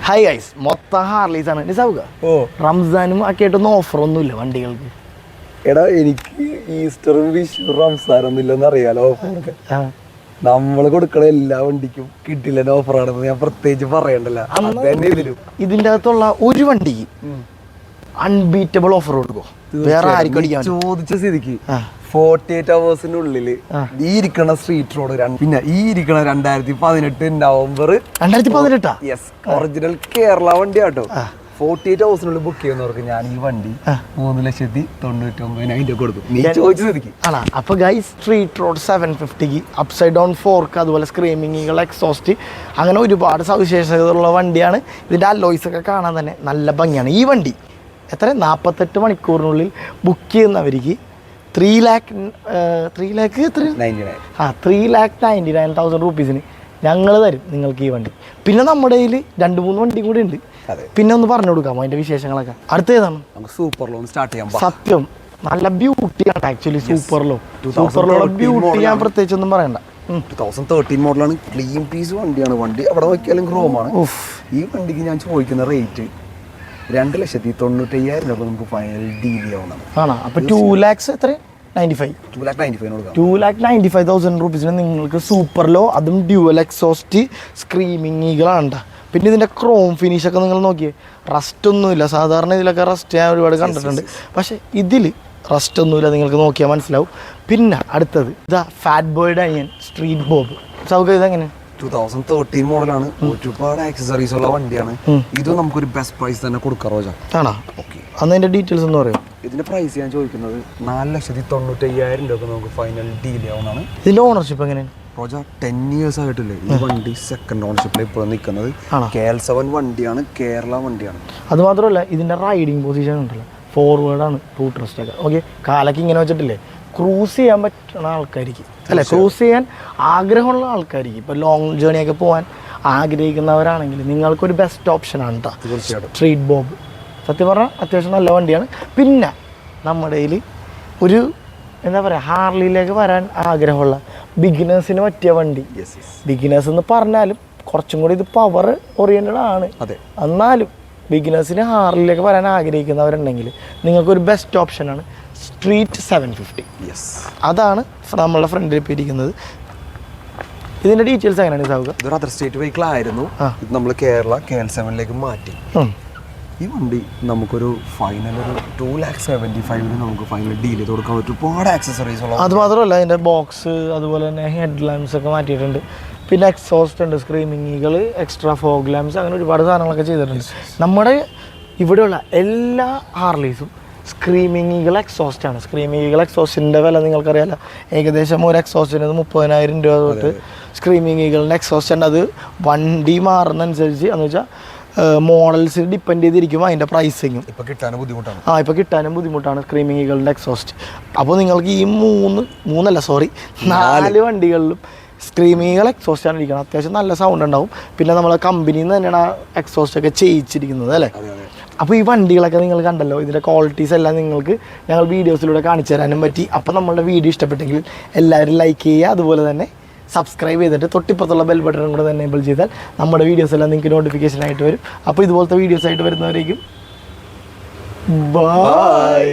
Hi guys, മൊത്തം ഹാർലീസാണ് നിസാവുക. റംസാനും ഒക്കെ ആയിട്ടൊന്നും ഓഫറൊന്നുമില്ല വണ്ടികൾക്ക്. എടാ എനിക്ക് ഈസ്റ്ററും വിഷു റംസാനൊന്നും ഇല്ലെന്ന് അറിയാലോ. ഓഫറൊക്കെ നമ്മള് കൊടുക്കണ എല്ലാ വണ്ടിക്കും കിട്ടില്ല ഓഫറാണെന്ന് ഞാൻ പ്രത്യേകിച്ച് പറയണ്ടല്ലോ. ഇതിന്റെ അകത്തുള്ള ഒരു വണ്ടിക്ക് അൺബീറ്റബിൾ ഓഫർ കൊടുക്കോ? വേറെ ആർക്കും ചോദിച്ച സ്ഥിതിക്ക് 48 hours ഈ ഇരിക്കണ സ്ട്രീറ്റ് റോഡ്, പിന്നെ ഈ ഇരിക്കണ 2018 നവംബർ 2018 യെസ് ഒറിജിനൽ കേരള വണ്ടി ആട്ടോ. 48 hours ബുക്ക് ചെയ്യുന്നവർക്ക് ഞാൻ ഈ വണ്ടി 3,99,000 കൊടുക്കും. നീ ചോദിച്ച സ്ഥിതിക്ക് ആണോ? അപ്പൊ guys, street road 750 upside down fork, അതുപോലെ സ്ക്രീമിങ്ങുകൾ, എക്സോസ്റ്റ്, അങ്ങനെ ഒരുപാട് സവിശേഷതകളുള്ള വണ്ടിയാണ്. ഇതിന്റെ അലോയ്സ് ഒക്കെ കാണാൻ തന്നെ നല്ല ഭംഗിയാണ്. ഈ വണ്ടി എത്ര 48 മണിക്കൂറിനുള്ളിൽ ബുക്ക് ചെയ്യുന്നവർക്ക് 3,99,000 റുപ്പീസിന് ഞങ്ങൾ തരും നിങ്ങൾക്ക് ഈ വണ്ടി. പിന്നെ നമ്മുടെ കയ്യിൽ 2-3 വണ്ടി കൂടി ഉണ്ട്. പിന്നെ ഒന്ന് പറഞ്ഞു കൊടുക്കാമോ അതിന്റെ വിശേഷങ്ങളൊക്കെ? അടുത്തേതാണ് സൂപ്പർ ലോൺ സ്റ്റാർട്ട് ചെയ്യാം. സത്യം നല്ല ബ്യൂട്ടിയാണ് ആക്ച്വലി സൂപ്പർലോ. ബ്യൂട്ടി ഞാൻ പ്രത്യേകിച്ച് ഒന്നും പറയണ്ട. 2013 മോഡലാണ്. ക്ലീൻ പീസ് വണ്ടിയാണ്. വണ്ടി അവിടെ നോക്കിയാലും ക്രോമാണ്. ഈ വണ്ടിക്ക് ഞാൻ ചോദിക്കുന്ന റേറ്റ് 2,95,000 രൂപ നമുക്ക് ഫൈനൽ ഡീൽ ചെയ്യാവുന്നതാണ്. ആണോ? അപ്പൊ 2,95,000 റുപ്പീസിന് നിങ്ങൾക്ക് സൂപ്പർലോ, അതും ഡ്യുവൽ എക്സോസ്റ്റ് സ്ക്രീമിങ്ങുകളാണ്. പിന്നെ ഇതിന്റെ ക്രോം ഫിനിഷ് ഒക്കെ നിങ്ങൾ നോക്കിയേ, റസ്റ്റ് ഒന്നുമില്ല. സാധാരണ ഇതിലൊക്കെ റസ്റ്റ് ഞാൻ ഒരുപാട് കണ്ടിട്ടുണ്ട്, പക്ഷെ ഇതിൽ റസ്റ്റ് ഒന്നുമില്ല. നിങ്ങൾക്ക് നോക്കിയാൽ മനസ്സിലാവും. പിന്നെ അടുത്തത് ഇതാ ഫാറ്റ് ബോയ്ഡ് അനിയൻ സ്ട്രീറ്റ് ബോബ്. സൗകര്യം ഇതെങ്ങനെ? 2013 മോഡലാണ്. ഒരുപാട് ആക്സസറീസ് ഉള്ള വണ്ടിയാണ്. ഇത് നമുക്കൊരു ബെസ്റ്റ് പ്രൈസ് തന്നെ കൊടുക്കാം റോജ. ആണോ? ഓക്കെ, അന്ന് അതിന്റെ ഡീറ്റെയിൽസ് ഒന്ന് പറയാം. ഇതിന്റെ പ്രൈസ് ഞാൻ ചോദിക്കുന്നത് 4,95,000 രൂപ നമുക്ക് ഫൈനൽ ഡീൽ ചെയ്യാവുന്നതാണ്. ഇതിന്റെ ഓണർഷിപ്പ് എങ്ങനെയാണ് റോജ? 10 years ആയിട്ടില്ലേ ഈ വണ്ടി സെക്കൻഡ് ഓണർഷിപ്പിൽ ഇപ്പോൾ നിൽക്കുന്നത്. KL7 വണ്ടിയാണ്, കേരള വണ്ടിയാണ്. അതുമാത്രമല്ല ഇതിന്റെ റൈഡിങ് പൊസിഷൻ ഉണ്ടല്ലോ, ഫോർവേഡാണ്, റൂട്ട് റെസ്റ്റ് ഒക്കെ. ഓക്കെ, കാലൊക്കെ ഇങ്ങനെ വെച്ചിട്ടില്ലേ, ക്രൂസ് ചെയ്യാൻ പറ്റുന്ന ആൾക്കാർക്ക് അല്ലെ, ക്രൂസ് ചെയ്യാൻ ആഗ്രഹമുള്ള ആൾക്കാർക്ക്, ഇപ്പോൾ ലോങ് ജേണിയൊക്കെ പോകാൻ ആഗ്രഹിക്കുന്നവരാണെങ്കിൽ നിങ്ങൾക്കൊരു ബെസ്റ്റ് ഓപ്ഷനാണ് കേട്ടോ സ്ട്രീറ്റ് ബോബ്. സത്യം പറഞ്ഞാൽ അത്യാവശ്യം നല്ല വണ്ടിയാണ്. പിന്നെ നമ്മുടെ കയ്യിൽ ഒരു എന്താ പറയുക, ഹാർലിയിലേക്ക് വരാൻ ആഗ്രഹമുള്ള ബിഗിനേഴ്സിന് പറ്റിയ വണ്ടി. ബിഗിനേഴ്സ് എന്ന് പറഞ്ഞാലും കുറച്ചും കൂടി ഇത് പവർ ഓറിയൻറ്റഡ് ആണ്. എന്നാലും ബിഗിനേഴ്സിന് ഹാർലിയിലേക്ക് വരാൻ ആഗ്രഹിക്കുന്നവരുണ്ടെങ്കിൽ നിങ്ങൾക്കൊരു ബെസ്റ്റ് ഓപ്ഷനാണ് സ്ട്രീറ്റ് 750. അതാണ് നമ്മളുടെ ഫ്രണ്ടിൽ ഇപ്പോൾ ഇരിക്കുന്നത്. ഇതിന്റെ ഡീറ്റെയിൽസ് എങ്ങനെയാണ് സാവുക? ഇതൊരു അതർ സ്റ്റേറ്റ് വെഹിക്കിൾ ആയിരുന്നു. ഇത് നമ്മൾ കേരള KL7 മാറ്റി. ഈ വണ്ടി നമുക്കൊരു ഫൈനൽ ഒരു 2,75,000 നമുക്ക് ഫൈനൽ ഡീൽ ചെയ്ത് കൊടുക്കാൻ പറ്റും. ഒരുപാട് ആക്സസറീസ് ഉള്ള. അത് മാത്രമല്ല അതിന്റെ ബോക്സ്, അതുപോലെ തന്നെ ഹെഡ് ലാംപ്സ് ഒക്കെ മാറ്റിയിട്ടുണ്ട്. പിന്നെ എക്സോസ്റ്റ് ഉണ്ട്, സ്ക്രീമിങ്ങുകൾ, എക്സ്ട്രാ ഫോഗ് ലാംപ്സ്, അങ്ങനെ ഒരുപാട് സാധനങ്ങളൊക്കെ ചെയ്തിട്ടുണ്ട്. നമ്മുടെ ഇവിടെയുള്ള എല്ലാ ഹാർലീസും സ്ക്രീമിങ്ങുകൾ എക്സോസ്റ്റാണ്. സ്ക്രീമിങ്ങുകൾ എക്സോസ്റ്റിൻ്റെ വില നിങ്ങൾക്കറിയാലോ, ഏകദേശം ഒരു എക്സോസ്റ്റിന് 30,000 രൂപ തൊട്ട് സ്ക്രീമിങ്ങുകളുടെ എക്സോസ്റ്റ് ഉണ്ട്. അത് വണ്ടി മാറുന്നതനുസരിച്ച് എന്ന് വെച്ചാൽ മോഡൽസ് ഡിപ്പെൻഡ് ചെയ്തിരിക്കും അതിൻ്റെ പ്രൈസിങ്ങും. ഇപ്പോൾ കിട്ടാനും ബുദ്ധിമുട്ടാണ് സ്ക്രീമിങ്ങുകളുടെ എക്സോസ്റ്റ്. അപ്പോൾ നിങ്ങൾക്ക് ഈ 4 വണ്ടികളിലും സ്ക്രീമിങ്ങുകൾ എക്സോസ്റ്റാണ് ഇരിക്കുന്നത്. അത്യാവശ്യം നല്ല സൗണ്ട് ഉണ്ടാവും. പിന്നെ നമ്മളെ കമ്പനിയിൽ നിന്ന് തന്നെയാണ് ആ എക്സോസ്റ്റ് ഒക്കെ ചെയ്യിച്ചിരിക്കുന്നത് അല്ലേ. അപ്പോൾ ഈ വണ്ടികളൊക്കെ നിങ്ങൾ കണ്ടല്ലോ, ഇതിൻ്റെ ക്വാളിറ്റീസ് എല്ലാം നിങ്ങൾക്ക് ഞങ്ങൾ വീഡിയോസിലൂടെ കാണിച്ചു തരാനും പറ്റി. അപ്പോൾ നമ്മളുടെ വീഡിയോ ഇഷ്ടപ്പെട്ടെങ്കിൽ എല്ലാവരും ലൈക്ക് ചെയ്യുക, അതുപോലെ തന്നെ സബ്സ്ക്രൈബ് ചെയ്തിട്ട് തൊട്ടിപ്പുറത്തുള്ള ബെൽ ബട്ടണും കൂടെ തന്നെ എനേബിൾ ചെയ്താൽ നമ്മുടെ വീഡിയോസ് എല്ലാം നിങ്ങൾക്ക് നോട്ടിഫിക്കേഷൻ ആയിട്ട് വരും. അപ്പോൾ ഇതുപോലത്തെ വീഡിയോസ് ആയിട്ട് വരുന്നവരേക്കും ബൈ.